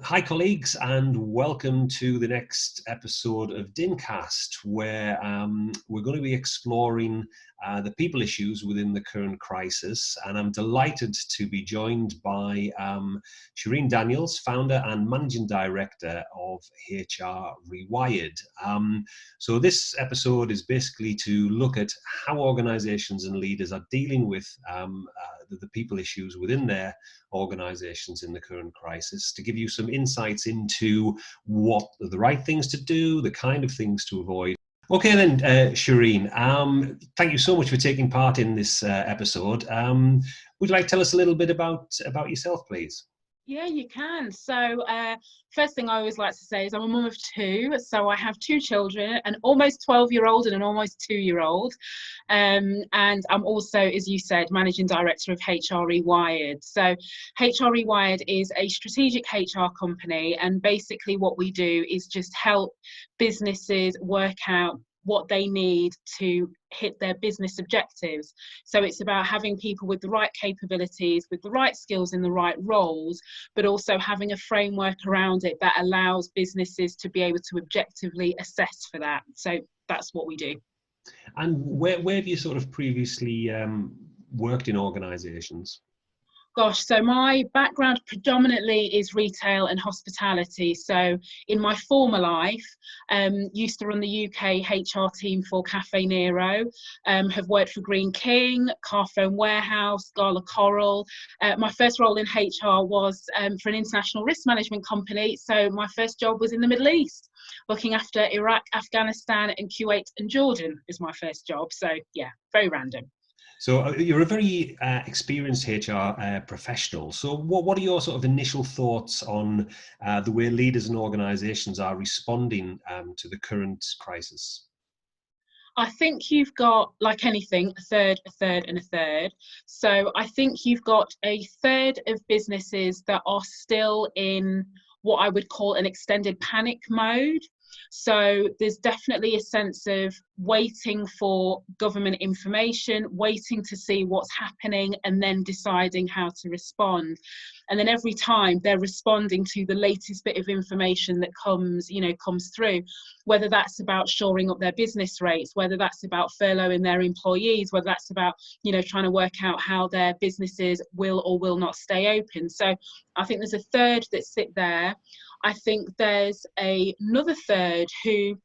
Hi, colleagues, and welcome to the next episode of DINCast, where we're going to be exploring the people issues within the current crisis. And I'm delighted to be joined by Shereen Daniels, founder and managing director of HR Rewired. So this episode is basically to look at how organizations and leaders are dealing with the people issues within their organizations in the current crisis, to give you some insights into what are the right things to do, the kind of things to avoid. Okay then, Shereen, thank you so much for taking part in this episode. Would you like to tell us a little bit about yourself, please? Yeah, you can. So first thing I always like to say is I'm a mum of two. So I have two children, an almost 12-year-old and an almost 2-year-old. And I'm also, as you said, managing director of HR Rewired. So HR Rewired is a strategic HR company. And basically what we do is just help businesses work out what they need to hit their business objectives. So it's about having people with the right capabilities, with the right skills in the right roles, but also having a framework around it that allows businesses to be able to objectively assess for that. So that's what we do. And where have you sort of previously worked in organizations? Gosh, so my background predominantly is retail and hospitality. So in my former life, used to run the UK HR team for Cafe Nero, have worked for Green King, Carphone Warehouse, Gala Coral. My first role in HR was for an international risk management company. So my first job was in the Middle East, looking after Iraq, Afghanistan, and Kuwait and Jordan is my first job. So yeah, very random. So you're a very experienced HR professional. So what are your sort of initial thoughts on the way leaders and organizations are responding to the current crisis? I think you've got, like anything, a third, a third, and a third. So I think you've got a third of businesses that are still in what I would call an extended panic mode. So there's definitely a sense of waiting for government information, waiting to see what's happening, and then deciding how to respond. And then every time they're responding to the latest bit of information that comes through, whether that's about shoring up their business rates, whether that's about furloughing their employees, whether that's about, trying to work out how their businesses will or will not stay open. So I think there's a third that sit there. I think there's another third who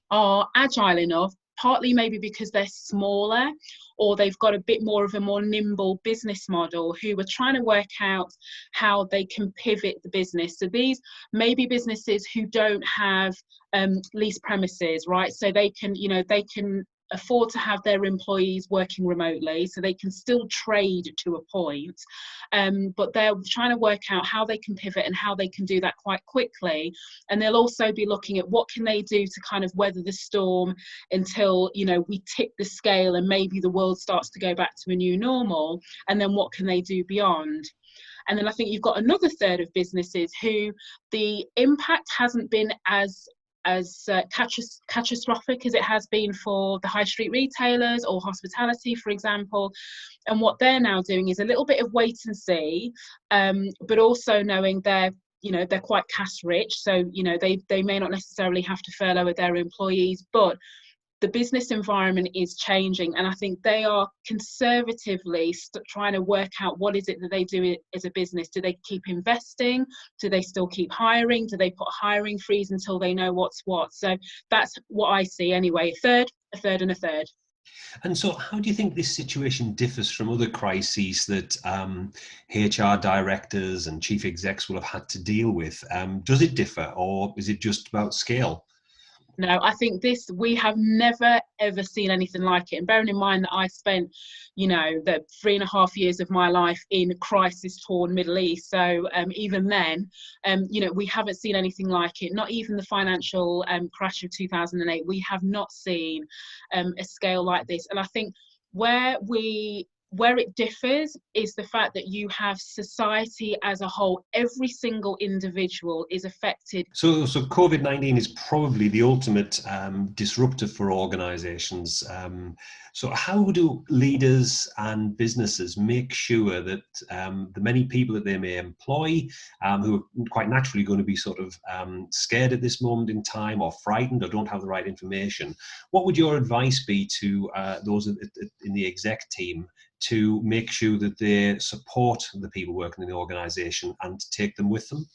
are agile enough, partly maybe because they're smaller or they've got a bit more of a more nimble business model, who are trying to work out how they can pivot the business. So these may be businesses who don't have leased premises, right? So they can afford to have their employees working remotely, so they can still trade to a point, but they're trying to work out how they can pivot and how they can do that quite quickly. And they'll also be looking at what can they do to kind of weather the storm until we tip the scale and maybe the world starts to go back to a new normal, and then what can they do beyond. And then I think you've got another third of businesses who the impact hasn't been as catastrophic as it has been for the high street retailers or hospitality, for example. And what they're now doing is a little bit of wait and see, but also knowing they're quite cash rich, so they may not necessarily have to furlough their employees, but the business environment is changing, and I think they are conservatively trying to work out what is it that they do as a business. Do they keep investing? Do they still keep hiring? Do they put a hiring freeze until they know what's what? So that's what I see anyway. A third, and a third. And so how do you think this situation differs from other crises that HR directors and chief execs will have had to deal with? Does it differ, or is it just about scale? No, I think we have never, ever seen anything like it. And bearing in mind that I spent, the 3.5 years of my life in crisis-torn Middle East. So even then, we haven't seen anything like it. Not even the financial crash of 2008. We have not seen a scale like this. And I think where we where it differs is the fact that you have society as a whole. Every single individual is affected. So COVID-19 is probably the ultimate disruptor for organisations. So how do leaders and businesses make sure that the many people that they may employ, who are quite naturally going to be sort of scared at this moment in time, or frightened, or don't have the right information, what would your advice be to those in the exec team to make sure that they support the people working in the organisation and take them with them?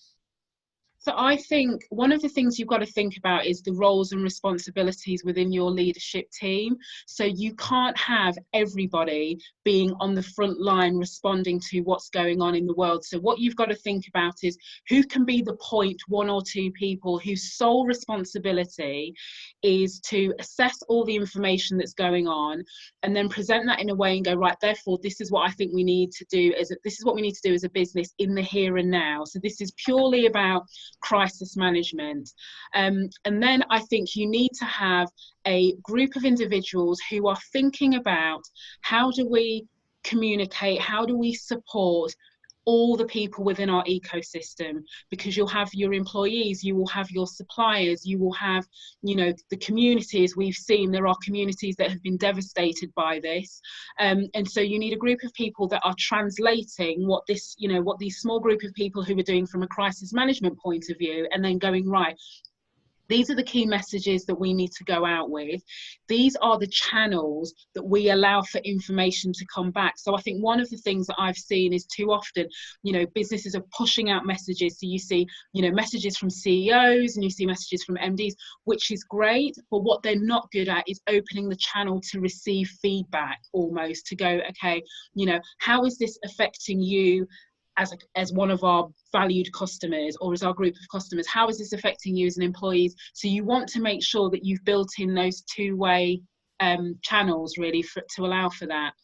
So I think one of the things you've got to think about is the roles and responsibilities within your leadership team. So you can't have everybody being on the front line responding to what's going on in the world. So what you've got to think about is who can be the point one or two people whose sole responsibility is to assess all the information that's going on and then present that in a way and go, right, therefore, this is what I think we need to do this is what we need to do as a business in the here and now. So this is purely about crisis management. And then I think you need to have a group of individuals who are thinking about how do we communicate, how do we support all the people within our ecosystem, because you'll have your employees, you will have your suppliers, you will have, the communities. We've seen there are communities that have been devastated by this, and so you need a group of people that are translating what these small group of people who are doing from a crisis management point of view, and then going, right, these are the key messages that we need to go out with. These are the channels that we allow for information to come back. So I think one of the things that I've seen is too often, businesses are pushing out messages. So you see, messages from CEOs and you see messages from MDs, which is great. But what they're not good at is opening the channel to receive feedback, almost to go, okay, how is this affecting you as one of our valued customers, or as our group of customers? How is this affecting you as an employee? So you want to make sure that you've built in those two-way channels really to allow for that.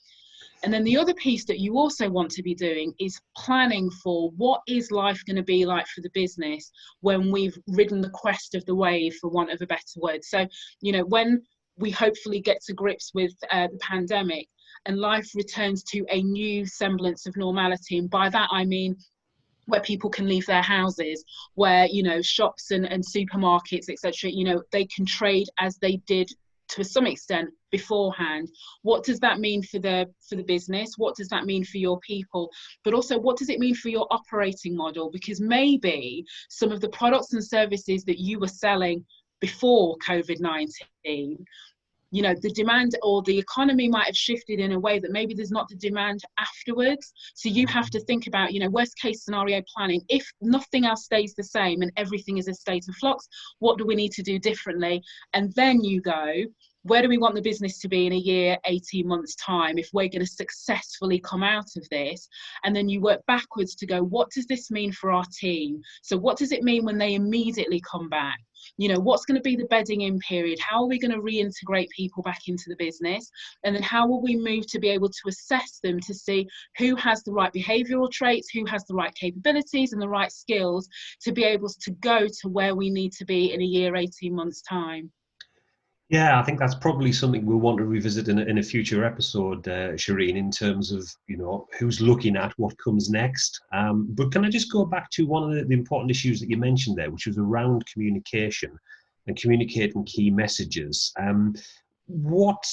And then the other piece that you also want to be doing is planning for what is life going to be like for the business when we've ridden the crest of the wave, for want of a better word. So, when we hopefully get to grips with the pandemic, and life returns to a new semblance of normality. And by that, I mean where people can leave their houses, where, shops and supermarkets, etc., they can trade as they did to some extent beforehand. What does that mean for the business? What does that mean for your people? But also, what does it mean for your operating model? Because maybe some of the products and services that you were selling before COVID-19, the demand or the economy might have shifted in a way that maybe there's not the demand afterwards. So you have to think about, worst case scenario planning. If nothing else stays the same and everything is a state of flux, what do we need to do differently? And then you go, where do we want the business to be in a year, 18 months time, if we're going to successfully come out of this? And then you work backwards to go, what does this mean for our team? So what does it mean when they immediately come back? What's going to be the bedding in period? How are we going to reintegrate people back into the business? And then how will we move to be able to assess them to see who has the right behavioural traits, who has the right capabilities and the right skills to be able to go to where we need to be in a year, 18 months time? Yeah, I think that's probably something we'll want to revisit in a future episode, Shereen, in terms of, who's looking at what comes next. But can I just go back to one of the important issues that you mentioned there, which was around communication and communicating key messages. What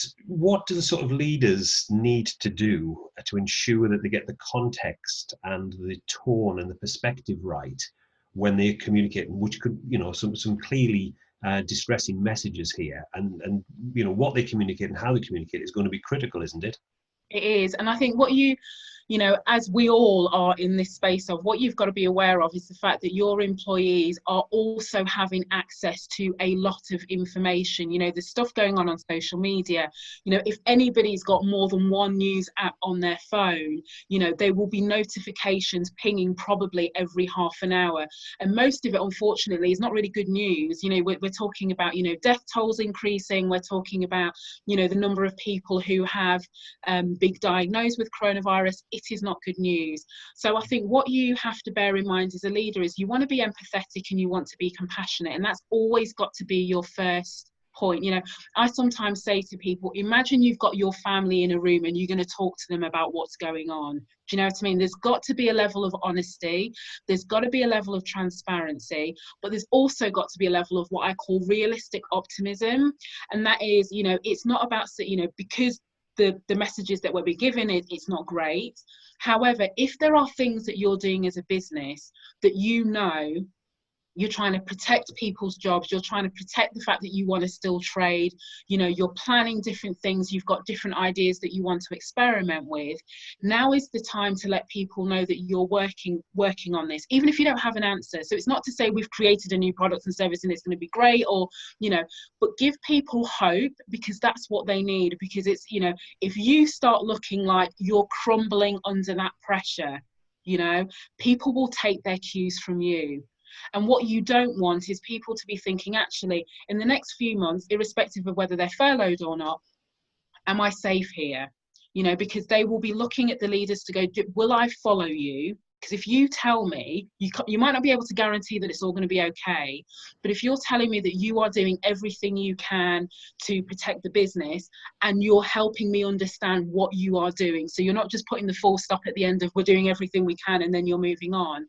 do the sort of leaders need to do to ensure that they get the context and the tone and the perspective right when they communicate, which could, some clearly distressing messages here, and what they communicate and how they communicate is going to be critical, isn't it? It is. And I think what as we all are in this space of, what you've got to be aware of is the fact that your employees are also having access to a lot of information. There's stuff going on social media. If anybody's got more than one news app on their phone, there will be notifications pinging probably every half an hour. And most of it, unfortunately, is not really good news. We're talking about, death tolls increasing. We're talking about, the number of people who have been diagnosed with coronavirus. It is not good news. So I think what you have to bear in mind as a leader is you want to be empathetic and you want to be compassionate, and that's always got to be your first point. You know, I sometimes say to people, imagine you've got your family in a room and you're going to talk to them about what's going on. Do you know what I mean? There's got to be a level of honesty, there's got to be a level of transparency, but there's also got to be a level of what I call realistic optimism. And that is, you know, it's not about, you know, because the messages that we'll be given, it's not great. However, if there are things that you're doing as a business that you know you're trying to protect people's jobs, you're trying to protect the fact that you want to still trade, you know, you're planning different things, you've got different ideas that you want to experiment with, now is the time to let people know that you're working on this, even if you don't have an answer. So it's not to say we've created a new product and service and it's going to be great, or, you know, but give people hope, because that's what they need. Because it's, you know, if you start looking like you're crumbling under that pressure, you know, people will take their cues from you. And what you don't want is people to be thinking, actually, in the next few months, irrespective of whether they're furloughed or not, am I safe here? You know, because they will be looking at the leaders to go, will I follow you? Because if you tell me, you might not be able to guarantee that it's all going to be okay, but if you're telling me that you are doing everything you can to protect the business, and you're helping me understand what you are doing, so you're not just putting the full stop at the end of we're doing everything we can and then you're moving on,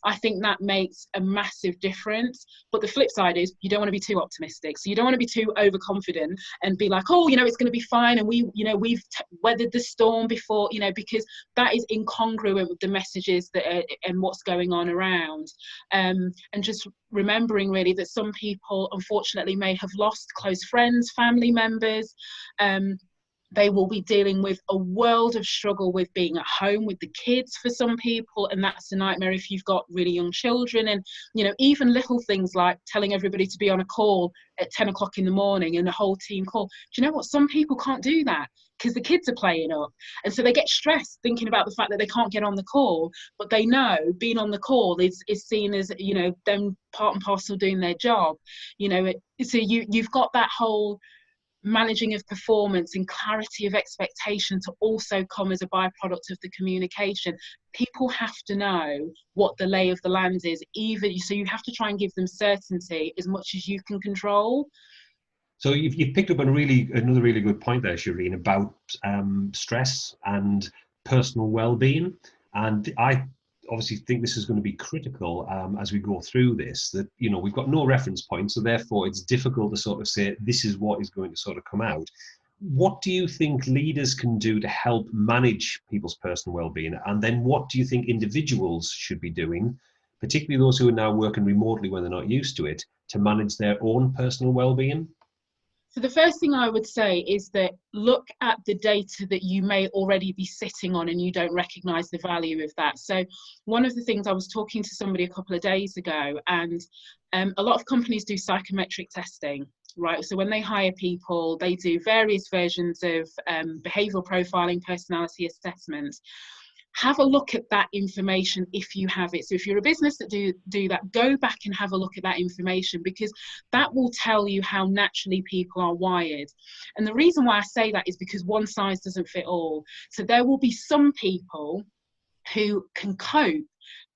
I think that makes a massive difference. But the flip side is you don't want to be too optimistic. So you don't want to be too overconfident and be like, oh, you know, it's going to be fine, and we've weathered the storm before, you know, because that is incongruent with the messages that are, and what's going on around. And just remembering really that some people unfortunately may have lost close friends, family members. They will be dealing with a world of struggle with being at home with the kids for some people, and that's a nightmare if you've got really young children. And, you know, even little things like telling everybody to be on a call at 10 o'clock in the morning and a whole team call. Do you know what? Some people can't do that because the kids are playing up, and so they get stressed thinking about the fact that they can't get on the call, but they know being on the call is seen as, you know, them part and parcel doing their job, you know. So you've got that whole managing of performance and clarity of expectation to also come as a byproduct of the communication. People have to know what the lay of the land is, even so you have to try and give them certainty as much as you can control. So you've picked up on another really good point there, Shereen, about stress and personal well-being. And I obviously think this is going to be critical as we go through this, that, you know, we've got no reference point, so therefore it's difficult to sort of say this is what is going to sort of come out. What do you think leaders can do to help manage people's personal well-being? And then what do you think individuals should be doing, particularly those who are now working remotely when they're not used to it, to manage their own personal well-being? So the first thing I would say is that look at the data that you may already be sitting on and you don't recognise the value of that. So one of the things, I was talking to somebody a couple of days ago, and a lot of companies do psychometric testing, right? So when they hire people, they do various versions of behavioural profiling, personality assessments. Have a look at that information if you have it. So if you're a business that do that, go back and have a look at that information, because that will tell you how naturally people are wired. And the reason why I say that is because one size doesn't fit all. So there will be some people who can cope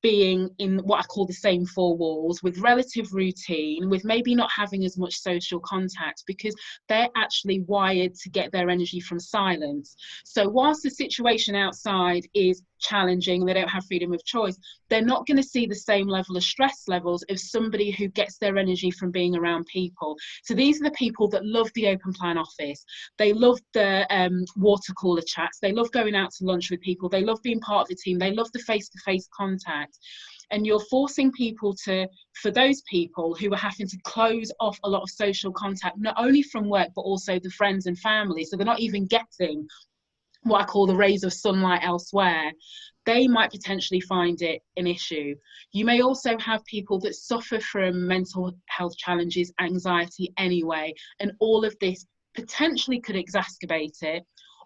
being in what I call the same four walls, with relative routine, with maybe not having as much social contact, because they're actually wired to get their energy from silence. So whilst the situation outside is challenging, they don't have freedom of choice, they're not going to see the same level of stress levels as somebody who gets their energy from being around people. So these are the people that love the open plan office, they love the water cooler chats, they love going out to lunch with people, they love being part of the team, they love the face-to-face contact. And you're forcing people for those people who are having to close off a lot of social contact, not only from work, but also the friends and family. So they're not even getting what I call the rays of sunlight elsewhere. They might potentially find it an issue. You may also have people that suffer from mental health challenges, anxiety anyway, and all of this potentially could exacerbate it.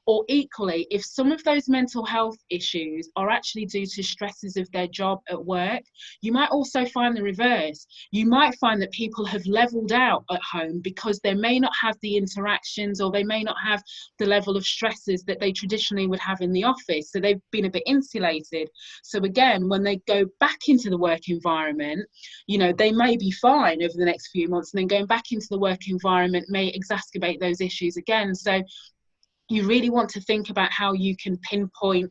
Or equally, if some of those mental health issues are actually due to stresses of their job at work, you might also find the reverse. You might find that people have leveled out at home because they may not have the interactions, or they may not have the level of stresses that they traditionally would have in the office. So they've been a bit insulated. So again, when they go back into the work environment, they may be fine over the next few months, and then going back into the work environment may exacerbate those issues again. So you really want to think about how you can pinpoint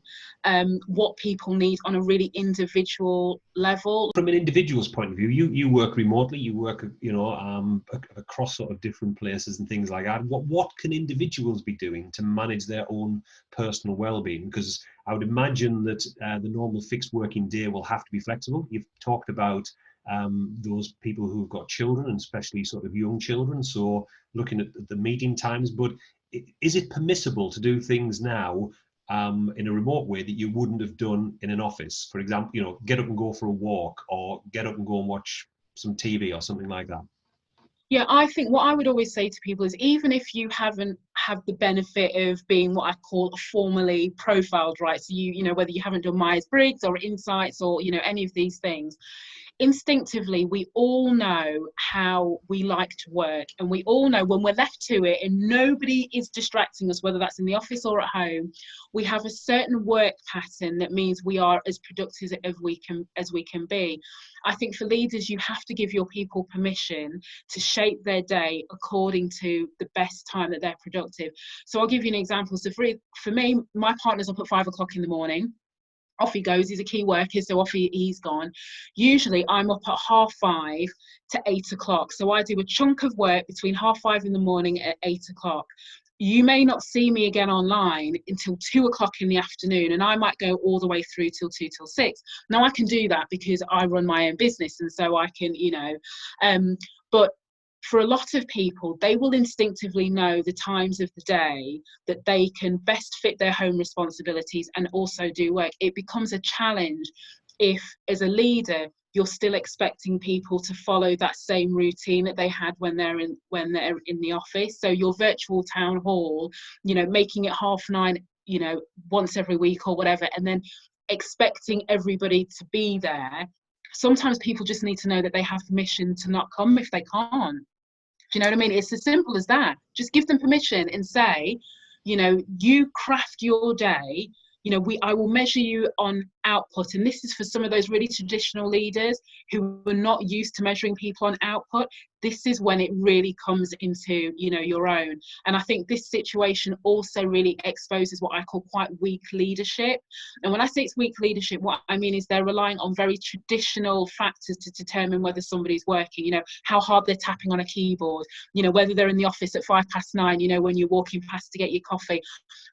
what people need on a really individual level. From an individual's point of view, you work remotely, you work across sort of different places and things like that. What can individuals be doing to manage their own personal well-being? Because I would imagine that the normal fixed working day will have to be flexible. You've talked about those people who've got children, and especially sort of young children, so looking at the meeting times. But is it permissible to do things now in a remote way that you wouldn't have done in an office? For example, get up and go for a walk, or get up and go and watch some TV or something like that. Yeah, I think what I would always say to people is, even if you haven't had the benefit of being what I call formally profiled, right? So whether you haven't done Myers-Briggs or Insights or, any of these things, instinctively, we all know how we like to work, and we all know when we're left to it and nobody is distracting us, whether that's in the office or at home, we have a certain work pattern that means we are as productive as we can be. I think for leaders, you have to give your people permission to shape their day according to the best time that they're productive. So I'll give you an example. So for me, my partner's up at 5 o'clock in the morning. Off he goes. He's a key worker, so off he's gone. Usually I'm up at 5:30 to 8 o'clock. So I do a chunk of work between 5:30 in the morning at 8 o'clock. You may not see me again online until 2 o'clock in the afternoon, and I might go all the way through till 2 till 6. Now I can do that because I run my own business, and so I can, but for a lot of people, they will instinctively know the times of the day that they can best fit their home responsibilities and also do work. It becomes a challenge if, as a leader, you're still expecting people to follow that same routine that they had when they're in the office. So your virtual town hall, making it 9:30, once every week or whatever, and then expecting everybody to be there. Sometimes people just need to know that they have permission to not come if they can't. Do you know what I mean? It's as simple as that. Just give them permission and say, you craft your day. I will measure you on output. And this is for some of those really traditional leaders who are not used to measuring people on output. This is when it really comes into, your own. And I think this situation also really exposes what I call quite weak leadership. And when I say it's weak leadership, what I mean is they're relying on very traditional factors to determine whether somebody's working, how hard they're tapping on a keyboard, whether they're in the office at 9:05, when you're walking past to get your coffee.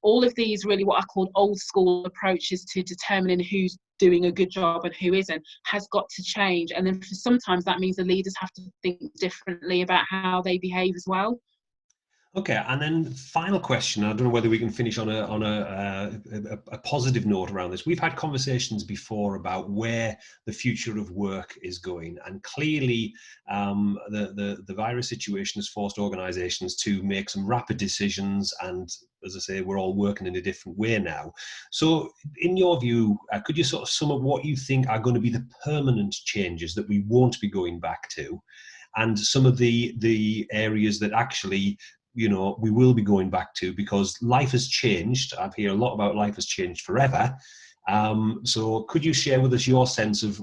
All of these really what I call old school approaches to determining who's doing a good job and who isn't has got to change. And then sometimes that means the leaders have to think differently about how they behave as well. Okay, and then final question. I don't know whether we can finish on a positive note around this. We've had conversations before about where the future of work is going, and clearly the virus situation has forced organisations to make some rapid decisions. And as I say, we're all working in a different way now. So, in your view, could you sort of sum up what you think are going to be the permanent changes that we won't be going back to, and some of the areas that actually we will be going back to, because life has changed. I've heard a lot about life has changed forever. So could you share with us your sense of,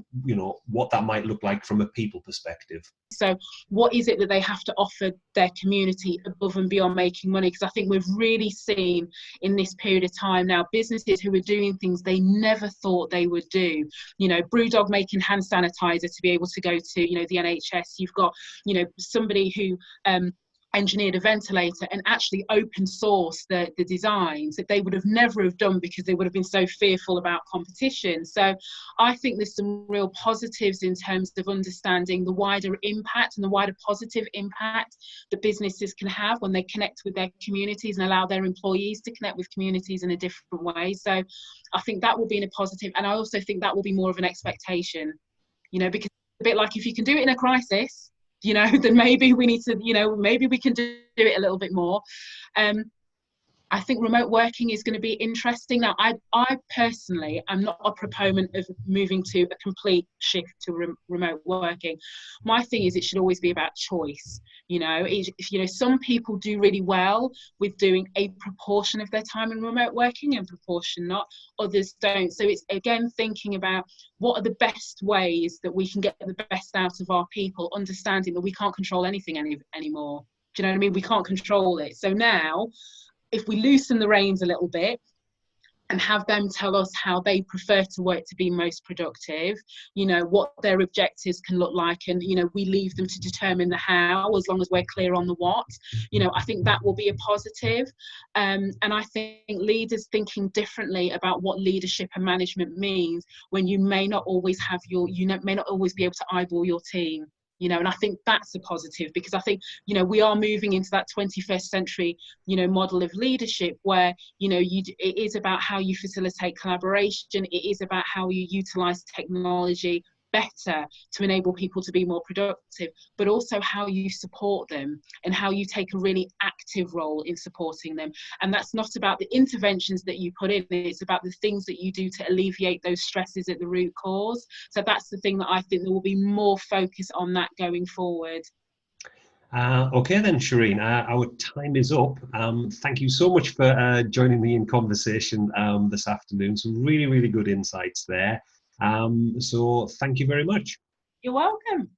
what that might look like from a people perspective? So what is it that they have to offer their community above and beyond making money? Because I think we've really seen in this period of time now, businesses who are doing things they never thought they would do. Brewdog making hand sanitizer to be able to go to, the NHS. You've got, somebody who engineered a ventilator and actually open source the designs that they would have never have done because they would have been so fearful about competition. So I think there's some real positives in terms of understanding the wider impact and the wider positive impact that businesses can have when they connect with their communities and allow their employees to connect with communities in a different way. So I think that will be in a positive, and I also think that will be more of an expectation, because it's a bit like if you can do it in a crisis, then maybe we need to, maybe we can do it a little bit more. I I think remote working is going to be interesting. Now, I personally am not a proponent of moving to a complete shift to remote working. My thing is it should always be about choice. Some people do really well with doing a proportion of their time in remote working and proportion not. Others don't. So it's again thinking about what are the best ways that we can get the best out of our people, understanding that we can't control anything anymore. Do you know what I mean? We can't control it. So now, if we loosen the reins a little bit and have them tell us how they prefer to work to be most productive, what their objectives can look like, and we leave them to determine the how, as long as we're clear on the what, I think that will be a positive. And I think leaders thinking differently about what leadership and management means when you may not always may not always be able to eyeball your team. And I think that's a positive, because I think, we are moving into that 21st century, model of leadership where, it is about how you facilitate collaboration. It is about how you utilize technology better to enable people to be more productive, but also how you support them and how you take a really active role in supporting them. And that's not about the interventions that you put in, it's about the things that you do to alleviate those stresses at the root cause. So that's the thing that I think there will be more focus on that going forward. Okay then, Shereen, our time is up. Thank you so much for joining me in conversation this afternoon. Some really, really good insights there. So thank you very much. You're welcome.